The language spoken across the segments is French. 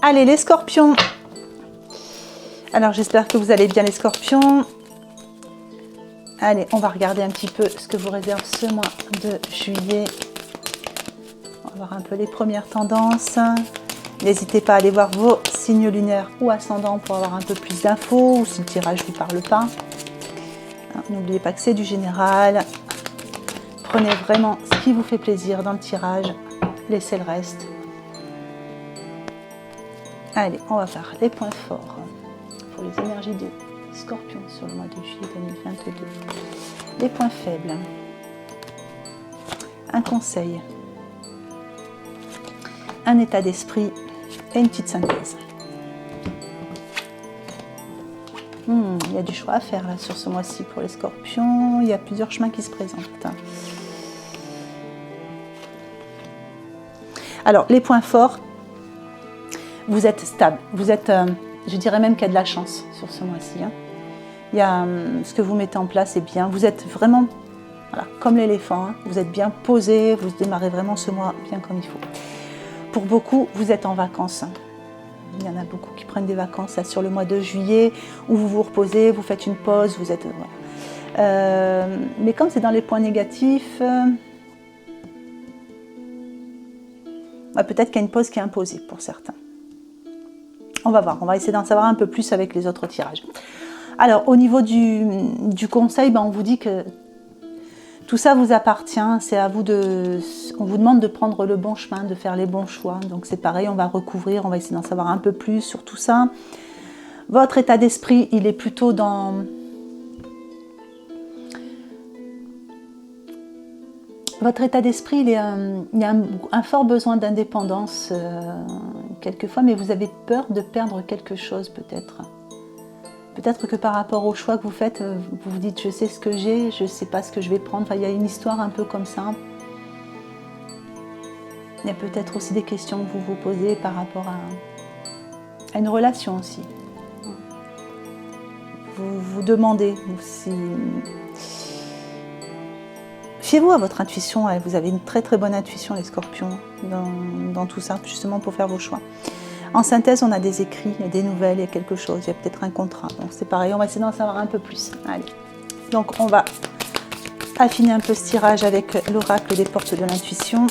Allez, les scorpions. Alors, j'espère que vous allez bien, les scorpions. Allez, on va regarder un petit peu ce que vous réserve ce mois de juillet. On va voir un peu les premières tendances. N'hésitez pas à aller voir vos signes lunaires ou ascendants pour avoir un peu plus d'infos ou si le tirage ne vous parle pas. N'oubliez pas que c'est du général. Prenez vraiment ce qui vous fait plaisir dans le tirage. Laissez le reste. Allez, on va faire les points forts pour les énergies de Scorpion sur le mois de juillet 2022. Les points faibles. Un conseil. Un état d'esprit et une petite synthèse. Il y a du choix à faire là sur ce mois-ci pour les scorpions. Il y a plusieurs chemins qui se présentent. Alors, les points forts, vous êtes stable. Vous êtes, je dirais même qu'il y a de la chance sur ce mois-ci. Il y a ce que vous mettez en place est bien. Vous êtes vraiment, voilà, comme l'éléphant. Vous êtes bien posé. Vous démarrez vraiment ce mois bien comme il faut. Pour beaucoup, vous êtes en vacances. Il y en a beaucoup qui prennent des vacances là, sur le mois de juillet où vous vous reposez, vous faites une pause, vous êtes... Voilà. Mais comme c'est dans les points négatifs, peut-être qu'il y a une pause qui est imposée pour certains. On va voir, on va essayer d'en savoir un peu plus avec les autres tirages. Alors, au niveau du conseil, on vous dit que tout ça vous appartient, c'est à vous de... On vous demande de prendre le bon chemin, de faire les bons choix. Donc c'est pareil, on va recouvrir, on va essayer d'en savoir un peu plus sur tout ça. Votre état d'esprit, il est plutôt dans... Votre état d'esprit, il y a un fort besoin d'indépendance, quelquefois, mais vous avez peur de perdre quelque chose peut-être. Peut-être que par rapport au choix que vous faites, vous vous dites « je sais ce que j'ai, je ne sais pas ce que je vais prendre ». Enfin, il y a une histoire un peu comme ça. Il y a peut-être aussi des questions que vous vous posez par rapport à une relation aussi. Vous vous demandez si... Fiez-vous à votre intuition, vous avez une très très bonne intuition les scorpions dans tout ça, justement pour faire vos choix. En synthèse, on a des écrits, il y a des nouvelles, il y a quelque chose, il y a peut-être un contrat. Donc c'est pareil, on va essayer d'en savoir un peu plus. Allez. Donc on va affiner un peu ce tirage avec l'oracle des portes de l'intuition.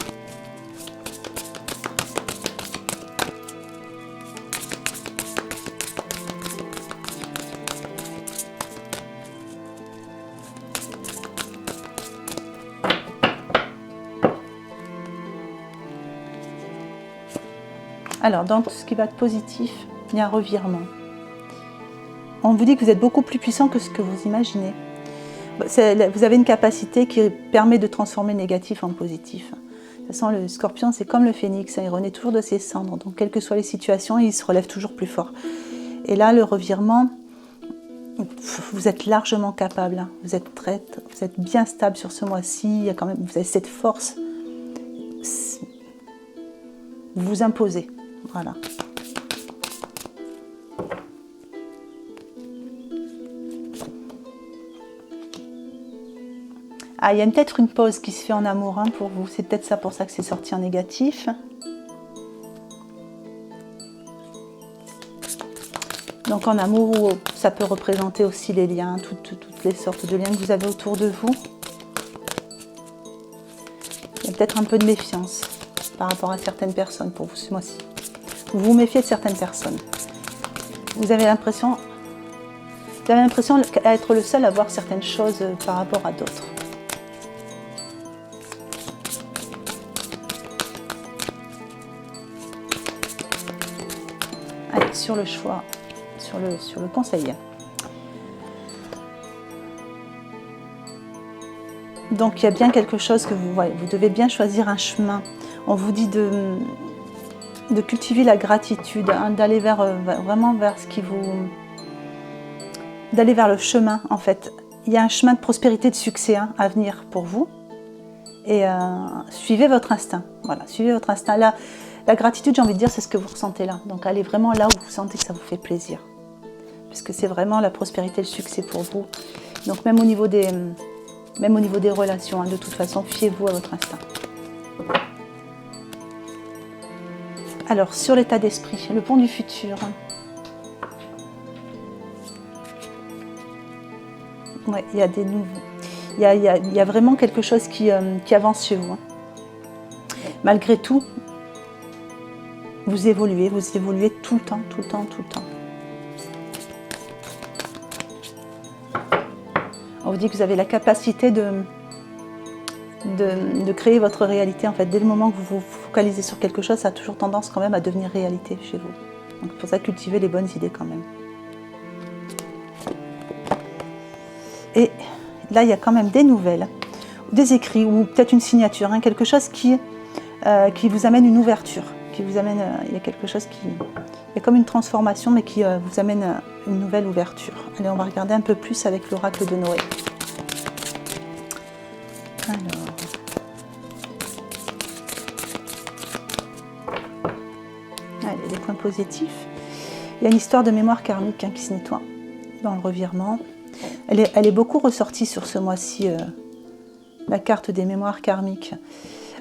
Alors, dans tout ce qui va être positif, il y a un revirement. On vous dit que vous êtes beaucoup plus puissant que ce que vous imaginez. Vous avez une capacité qui permet de transformer le négatif en positif. De toute façon, le scorpion, c'est comme le phénix, il renaît toujours de ses cendres. Donc, quelles que soient les situations, il se relève toujours plus fort. Et là, le revirement, vous êtes largement capable. Vous êtes bien stable sur ce mois-ci. Vous avez cette force. Vous vous imposez. Voilà. Ah, il y a peut-être une pause qui se fait en amour pour vous. C'est peut-être ça pour ça que c'est sorti en négatif. Donc en amour, ça peut représenter aussi les liens, toutes les sortes de liens que vous avez autour de vous. Il y a peut-être un peu de méfiance par rapport à certaines personnes pour vous ce mois-ci. Vous vous méfiez de certaines personnes. Vous avez l'impression d'être le seul à voir certaines choses par rapport à d'autres. Allez, sur le choix, sur le conseil. Donc il y a bien quelque chose que vous voyez. Vous devez bien choisir un chemin. On vous dit de cultiver la gratitude, d'aller vraiment vers ce qui vous... d'aller vers le chemin, en fait. Il y a un chemin de prospérité, de succès à venir pour vous. Et suivez votre instinct. Voilà, suivez votre instinct. Là, la gratitude, j'ai envie de dire, c'est ce que vous ressentez là. Donc allez vraiment là où vous sentez que ça vous fait plaisir. Parce que c'est vraiment la prospérité, le succès pour vous. Donc même au niveau des relations, de toute façon, fiez-vous à votre instinct. Alors, sur l'état d'esprit, le pont du futur. Ouais, il y a des nouveaux. Il y a vraiment quelque chose qui avance chez vous. Hein. Malgré tout, vous évoluez tout le temps, tout le temps, tout le temps. On vous dit que vous avez la capacité de créer votre réalité. En fait, dès le moment que vous vous focalisez sur quelque chose, ça a toujours tendance quand même à devenir réalité chez vous. Donc pour ça, cultivez les bonnes idées quand même. Et là, il y a quand même des nouvelles, des écrits ou peut-être une signature, hein, quelque chose qui vous amène une ouverture, il y a quelque chose il y a comme une transformation, mais qui vous amène une nouvelle ouverture. Allez, on va regarder un peu plus avec l'oracle de Noé. Alors, allez, des points positifs. Il y a une histoire de mémoire karmique hein, qui se nettoie dans le revirement. Elle est beaucoup ressortie sur ce mois-ci, la carte des mémoires karmiques.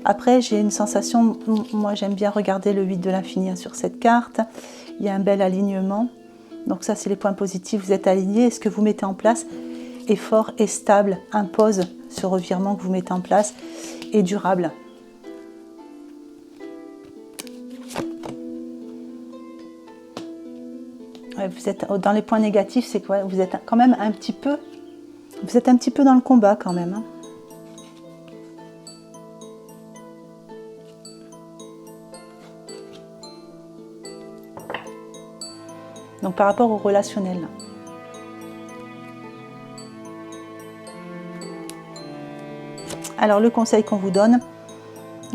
Après, j'ai une sensation, moi j'aime bien regarder le 8 de l'infini hein, sur cette carte. Il y a un bel alignement. Donc ça, c'est les points positifs. Vous êtes aligné. Et ce que vous mettez en place est fort et stable, impose ce revirement que vous mettez en place, est durable. Ouais, vous êtes dans les points négatifs, c'est quoi? Vous êtes quand même un petit peu dans le combat quand même. Hein. Donc par rapport au relationnel. Alors le conseil qu'on vous donne,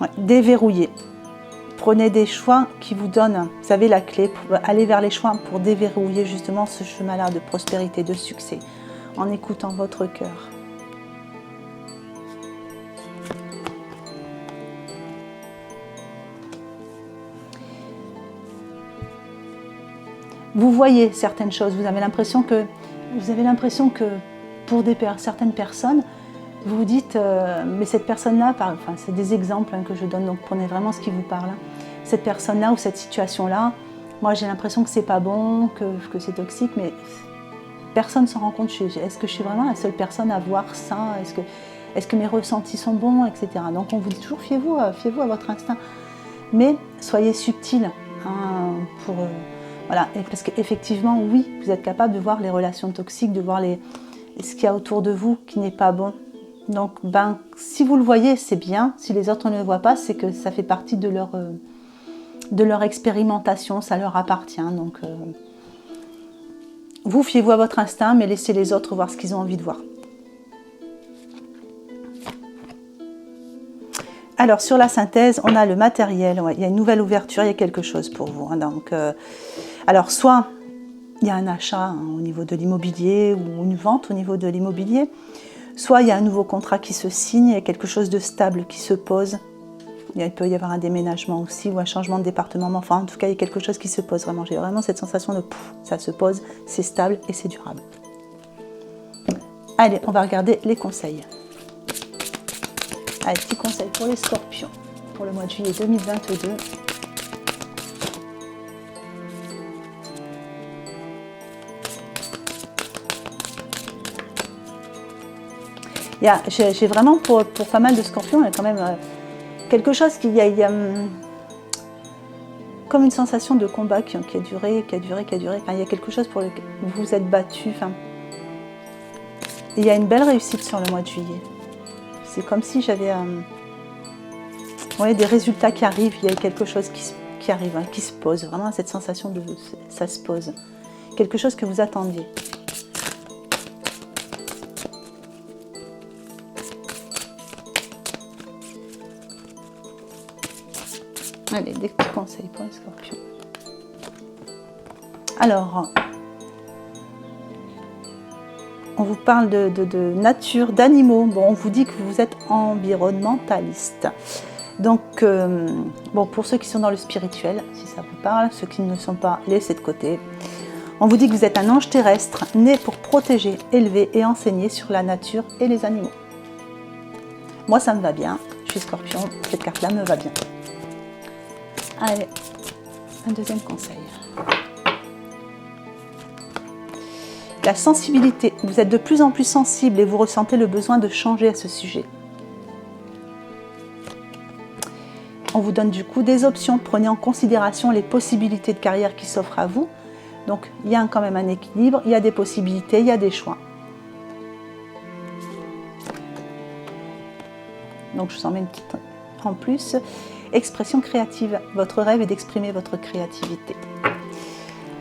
ouais, déverrouiller. Prenez des choix qui vous donnent, vous avez la clé pour aller vers les choix pour déverrouiller justement ce chemin-là de prospérité, de succès, en écoutant votre cœur. Vous voyez certaines choses, vous avez l'impression que pour certaines personnes, vous vous dites, mais cette personne-là, enfin c'est des exemples hein, que je donne, donc prenez vraiment ce qui vous parle. Hein. Cette personne-là ou cette situation-là, moi j'ai l'impression que c'est pas bon, que c'est toxique, mais personne ne s'en rend compte. Est-ce que je suis vraiment la seule personne à voir ça? Est-ce que mes ressentis sont bons, etc. Donc on vous dit toujours, fiez-vous à votre instinct, mais soyez subtil hein, voilà, parce qu'effectivement, oui, vous êtes capable de voir les relations toxiques, de voir ce qu'il y a autour de vous qui n'est pas bon. Donc, si vous le voyez, c'est bien. Si les autres ne le voient pas, c'est que ça fait partie de leur expérimentation, ça leur appartient. Donc, vous fiez-vous à votre instinct, mais laissez les autres voir ce qu'ils ont envie de voir. Alors, sur la synthèse, on a le matériel. Ouais, il y a une nouvelle ouverture, il y a quelque chose pour vous. Hein, donc, alors, soit il y a un achat hein, au niveau de l'immobilier ou une vente au niveau de l'immobilier, soit il y a un nouveau contrat qui se signe, il y a quelque chose de stable qui se pose. Il peut y avoir un déménagement aussi ou un changement de département. Enfin, en tout cas, il y a quelque chose qui se pose vraiment. J'ai vraiment cette sensation de ça se pose, c'est stable et c'est durable. Allez, on va regarder les conseils. Allez, petit conseil pour les scorpions pour le mois de juillet 2022. J'ai vraiment pour pas mal de scorpions, il y a quand même quelque chose il y a comme une sensation de combat qui a duré. Enfin, il y a quelque chose pour lequel vous vous êtes battu. Enfin, il y a une belle réussite sur le mois de juillet. C'est comme si j'avais des résultats qui arrivent, il y a quelque chose qui arrive, hein, qui se pose. Vraiment cette sensation de ça se pose. Quelque chose que vous attendiez. Allez, des petits conseils pour les scorpions. Alors, on vous parle de nature, d'animaux. Bon, on vous dit que vous êtes environnementaliste. Donc, pour ceux qui sont dans le spirituel, si ça vous parle, ceux qui ne sont pas, laissez de côté. On vous dit que vous êtes un ange terrestre, né pour protéger, élever et enseigner sur la nature et les animaux. Moi, ça me va bien. Je suis scorpion, cette carte-là me va bien. Allez, un deuxième conseil. La sensibilité. Vous êtes de plus en plus sensible et vous ressentez le besoin de changer à ce sujet. On vous donne du coup des options. Prenez en considération les possibilités de carrière qui s'offrent à vous. Donc, il y a quand même un équilibre, il y a des possibilités, il y a des choix. Donc, je vous en mets une petite en plus. Expression créative. Votre rêve est d'exprimer votre créativité.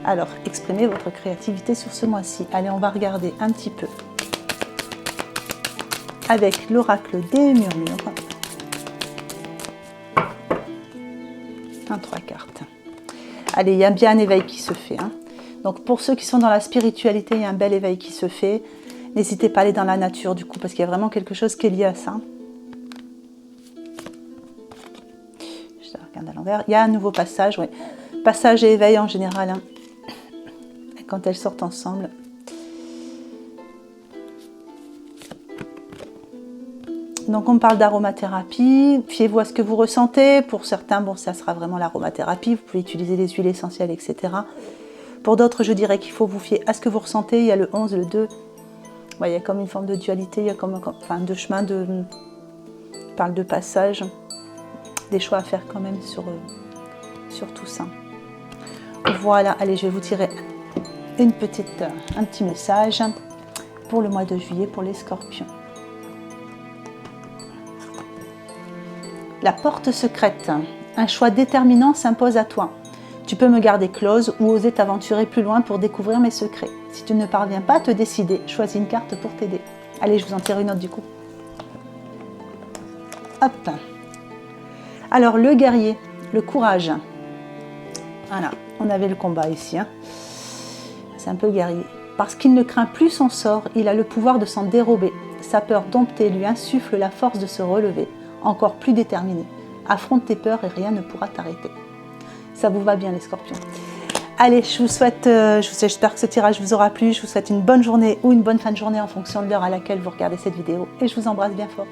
Alors, exprimez votre créativité sur ce mois-ci. Allez, on va regarder un petit peu avec l'oracle des murmures. 3 cartes. Allez, il y a bien un éveil qui se fait. Donc, pour ceux qui sont dans la spiritualité, il y a un bel éveil qui se fait. N'hésitez pas à aller dans la nature, du coup, parce qu'il y a vraiment quelque chose qui est lié à ça. Je regarde à l'envers. Il y a un nouveau passage, oui. Passage et éveil en général, quand elles sortent ensemble. Donc, on parle d'aromathérapie. Fiez-vous à ce que vous ressentez. Pour certains, bon, ça sera vraiment l'aromathérapie. Vous pouvez utiliser les huiles essentielles, etc. Pour d'autres, je dirais qu'il faut vous fier à ce que vous ressentez. Il y a le 11, le 2. Ouais, il y a comme une forme de dualité. Il y a comme enfin, deux chemins, on parle de passage. Des choix à faire quand même sur tout ça. Voilà, allez, je vais vous tirer un petit message pour le mois de juillet pour les scorpions. La porte secrète. Un choix déterminant s'impose à toi. Tu peux me garder close ou oser t'aventurer plus loin pour découvrir mes secrets. Si tu ne parviens pas à te décider, choisis une carte pour t'aider. Allez, je vous en tire une autre du coup. Hop. Alors, le guerrier, le courage. Voilà, on avait le combat ici. C'est un peu guerrier. Parce qu'il ne craint plus son sort, il a le pouvoir de s'en dérober. Sa peur domptée lui insuffle la force de se relever, encore plus déterminé. Affronte tes peurs et rien ne pourra t'arrêter. Ça vous va bien les scorpions. Allez, je vous souhaite, j'espère que ce tirage vous aura plu. Je vous souhaite une bonne journée ou une bonne fin de journée en fonction de l'heure à laquelle vous regardez cette vidéo. Et je vous embrasse bien fort.